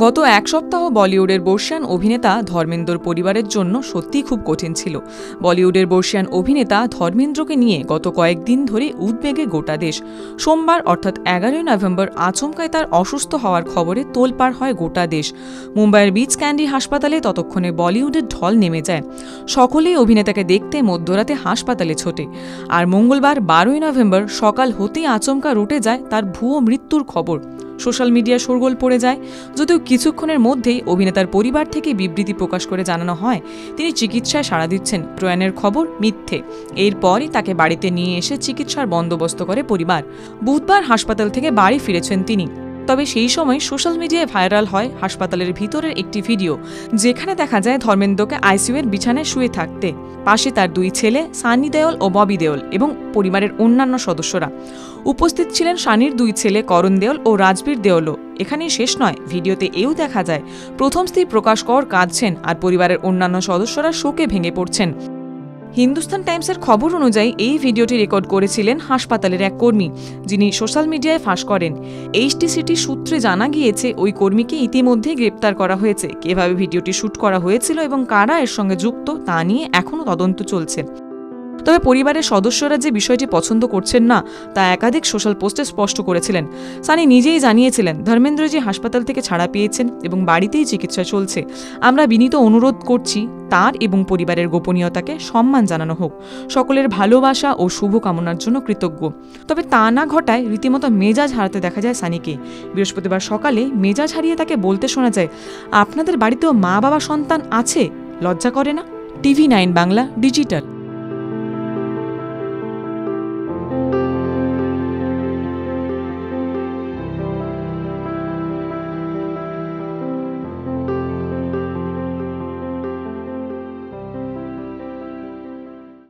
গত এক সপ্তাহ বলিউডের বর্ষিয়ান অভিনেতা ধর্মেন্দ্রর পরিবারের জন্য সত্যিই খুব কঠিন ছিল। বলিউডের বর্ষিয়ান অভিনেতা ধর্মেন্দ্রকে নিয়ে গত কয়েকদিন ধরে উদ্বেগে গোটা দেশ। সোমবার অর্থাৎ 11 নভেম্বর আচমকায় তার অসুস্থ হওয়ার খবরে তোলপাড় হয় গোটা দেশ। মুম্বাইয়ের বিচ ক্যান্ডি হাসপাতালে ততক্ষণে বলিউডের ঢল নেমে যায়। সকলেই অভিনেতাকে দেখতে মধ্যরাতে হাসপাতালে ছোটে। আর মঙ্গলবার 12 নভেম্বর সকাল হতেই আচমকা রটে যায় তার ভুয়ো মৃত্যুর খবর। সোশ্যাল মিডিয়া শোরগোল পড়ে যায়। যদিও কিছুক্ষণের মধ্যেই অভিনেতার পরিবার থেকে বিবৃতি প্রকাশ করে জানানো হয় তিনি চিকিৎসায় সাড়া দিচ্ছেন, প্রয়াণের খবর মিথ্যে। এরপরই তাকে বাড়িতে নিয়ে এসে চিকিৎসার বন্দোবস্ত করে পরিবার। বুধবার হাসপাতাল থেকে বাড়ি ফিরেছেন তিনি। তবে সেই সময় সোশ্যাল মিডিয়ায় ভাইরাল হয় হাসপাতালের ভিতরের একটি ভিডিও, যেখানে দেখা যায় ধর্মেন্দ্রকে আইসিইউয়ের বিছানায় শুয়ে থাকতে। পাশে তার দুই ছেলে সানি দেওল ও ববি দেওল এবং পরিবারের অন্যান্য সদস্যরা। উপস্থিত ছিলেন সানির দুই ছেলে করণ দেওল ও রাজবীর দেওলও। এখানেই শেষ নয়, ভিডিওতে এও দেখা যায় প্রথম স্ত্রী প্রকাশ কর কাঁদছেন আর পরিবারের অন্যান্য সদস্যরা শোকে ভেঙে পড়ছেন। হিন্দুস্তান টাইমসের খবর অনুযায়ী এই ভিডিওটি রেকর্ড করেছিলেন হাসপাতালের এক কর্মী, যিনি সোশ্যাল মিডিয়ায় ফাঁস করেন। এইচটিসিটি সূত্রে জানা গিয়েছে ওই কর্মীকে ইতিমধ্যেই গ্রেপ্তার করা হয়েছে। কিভাবে ভিডিওটি শুট করা হয়েছিল এবং কারা এর সঙ্গে যুক্ত তা নিয়ে এখনও তদন্ত চলছে। তবে পরিবারের সদস্যরা যে বিষয়টি পছন্দ করছেন না তা একাধিক সোশ্যাল পোস্টে স্পষ্ট করেছিলেন। সানি নিজেই জানিয়েছিলেন ধর্মেন্দ্রজি হাসপাতাল থেকে ছাড়া পেয়েছেন এবং বাড়িতেই চিকিৎসা চলছে। আমরা বিনীত অনুরোধ করছি তার এবং পরিবারের গোপনীয়তাকে সম্মান জানানো হোক। সকলের ভালোবাসা ও শুভকামনার জন্য কৃতজ্ঞ। তবে তা না ঘটায় রীতিমতো মেজাজ হারাতে দেখা যায় সানিকে। বৃহস্পতিবার সকালে মেজাজ হারিয়ে তাকে বলতে শোনা যায়, আপনাদের বাড়িতেও মা বাবা সন্তান আছে, লজ্জা করে না? TV9 Bangla digital.